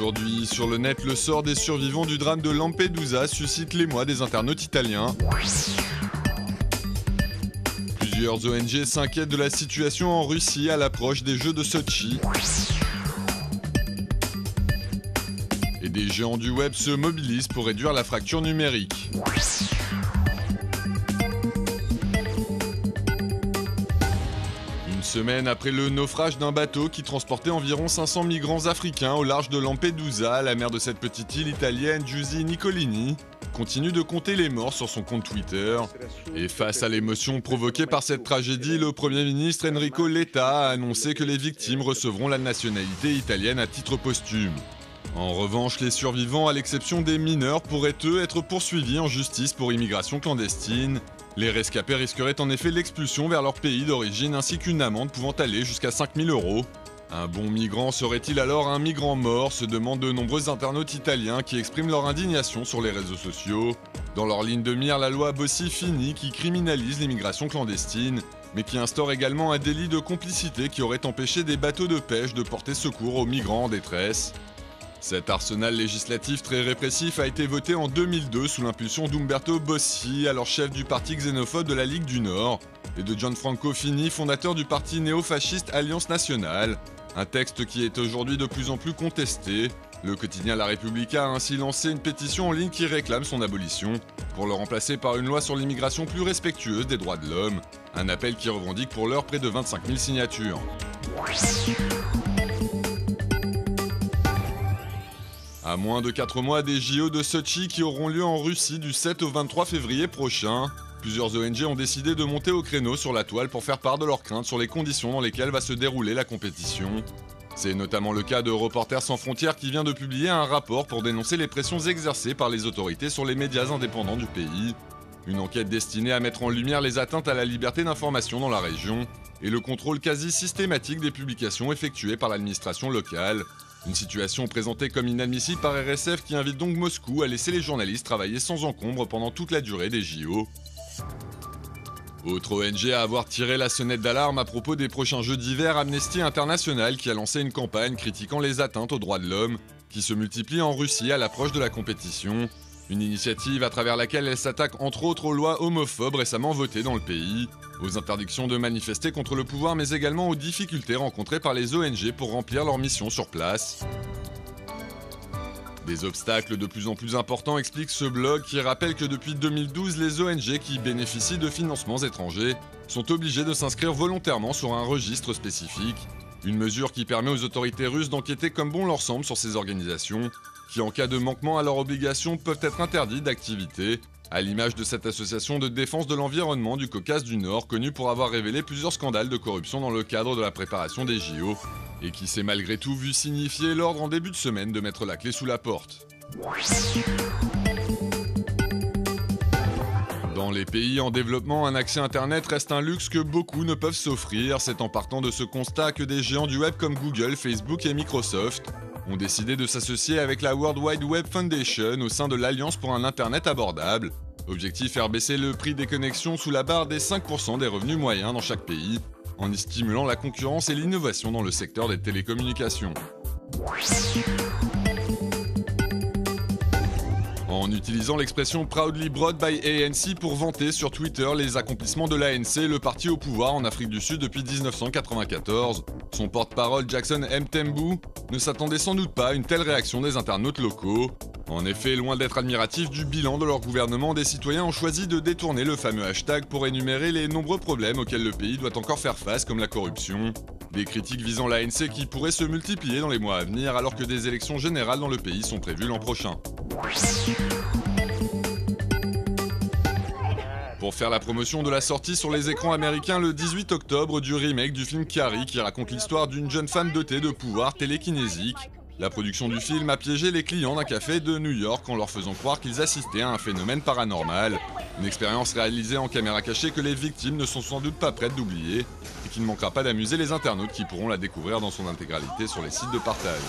Aujourd'hui, sur le net, le sort des survivants du drame de Lampedusa suscite l'émoi des internautes italiens. Plusieurs ONG s'inquiètent de la situation en Russie à l'approche des Jeux de Sotchi. Et des géants du web se mobilisent pour réduire la fracture numérique. Une semaine après le naufrage d'un bateau qui transportait environ 500 migrants africains au large de Lampedusa, la mère de cette petite île italienne, Giusy Nicolini, continue de compter les morts sur son compte Twitter. Et face à l'émotion provoquée par cette tragédie, le Premier ministre Enrico Letta a annoncé que les victimes recevront la nationalité italienne à titre posthume. En revanche, les survivants, à l'exception des mineurs, pourraient eux être poursuivis en justice pour immigration clandestine. Les rescapés risqueraient en effet l'expulsion vers leur pays d'origine ainsi qu'une amende pouvant aller jusqu'à 5 000 €. Un bon migrant serait-il alors un migrant mort, se demandent de nombreux internautes italiens qui expriment leur indignation sur les réseaux sociaux. Dans leur ligne de mire, la loi Bossi-Fini qui criminalise l'immigration clandestine, mais qui instaure également un délit de complicité qui aurait empêché des bateaux de pêche de porter secours aux migrants en détresse. Cet arsenal législatif très répressif a été voté en 2002 sous l'impulsion d'Umberto Bossi, alors chef du parti xénophobe de la Ligue du Nord, et de Gianfranco Fini, fondateur du parti néo-fasciste Alliance Nationale. Un texte qui est aujourd'hui de plus en plus contesté. Le quotidien La Repubblica a ainsi lancé une pétition en ligne qui réclame son abolition, pour le remplacer par une loi sur l'immigration plus respectueuse des droits de l'homme. Un appel qui revendique pour l'heure près de 25 000 signatures. À moins de 4 mois des JO de Sotchi qui auront lieu en Russie du 7 au 23 février prochain, plusieurs ONG ont décidé de monter au créneau sur la toile pour faire part de leurs craintes sur les conditions dans lesquelles va se dérouler la compétition. C'est notamment le cas de Reporters sans frontières qui vient de publier un rapport pour dénoncer les pressions exercées par les autorités sur les médias indépendants du pays. Une enquête destinée à mettre en lumière les atteintes à la liberté d'information dans la région et le contrôle quasi systématique des publications effectuées par l'administration locale. Une situation présentée comme inadmissible par RSF qui invite donc Moscou à laisser les journalistes travailler sans encombre pendant toute la durée des JO. Autre ONG à avoir tiré la sonnette d'alarme à propos des prochains Jeux d'hiver, Amnesty International qui a lancé une campagne critiquant les atteintes aux droits de l'homme qui se multiplient en Russie à l'approche de la compétition. Une initiative à travers laquelle elle s'attaque entre autres aux lois homophobes récemment votées dans le pays, aux interdictions de manifester contre le pouvoir mais également aux difficultés rencontrées par les ONG pour remplir leur mission sur place. Des obstacles de plus en plus importants, explique ce blog qui rappelle que depuis 2012, les ONG qui bénéficient de financements étrangers sont obligées de s'inscrire volontairement sur un registre spécifique. Une mesure qui permet aux autorités russes d'enquêter comme bon leur semble sur ces organisations, qui en cas de manquement à leurs obligations peuvent être interdites d'activité, à l'image de cette association de défense de l'environnement du Caucase du Nord, connue pour avoir révélé plusieurs scandales de corruption dans le cadre de la préparation des JO, et qui s'est malgré tout vu signifier l'ordre en début de semaine de mettre la clé sous la porte. Dans les pays en développement, un accès Internet reste un luxe que beaucoup ne peuvent s'offrir. C'est en partant de ce constat que des géants du web comme Google, Facebook et Microsoft ont décidé de s'associer avec la World Wide Web Foundation au sein de l'Alliance pour un Internet abordable. Objectif, faire baisser le prix des connexions sous la barre des 5% des revenus moyens dans chaque pays, en y stimulant la concurrence et l'innovation dans le secteur des télécommunications. En utilisant l'expression Proudly Brought by ANC pour vanter sur Twitter les accomplissements de l'ANC, le parti au pouvoir en Afrique du Sud depuis 1994, son porte-parole Jackson Mthembu ne s'attendait sans doute pas à une telle réaction des internautes locaux. En effet, loin d'être admiratif du bilan de leur gouvernement, des citoyens ont choisi de détourner le fameux hashtag pour énumérer les nombreux problèmes auxquels le pays doit encore faire face, comme la corruption. Des critiques visant l'ANC qui pourraient se multiplier dans les mois à venir alors que des élections générales dans le pays sont prévues l'an prochain. Pour faire la promotion de la sortie sur les écrans américains le 18 octobre du remake du film Carrie qui raconte l'histoire d'une jeune femme dotée de pouvoirs télékinésiques, la production du film a piégé les clients d'un café de New York en leur faisant croire qu'ils assistaient à un phénomène paranormal. Une expérience réalisée en caméra cachée que les victimes ne sont sans doute pas prêtes d'oublier et qui ne manquera pas d'amuser les internautes qui pourront la découvrir dans son intégralité sur les sites de partage.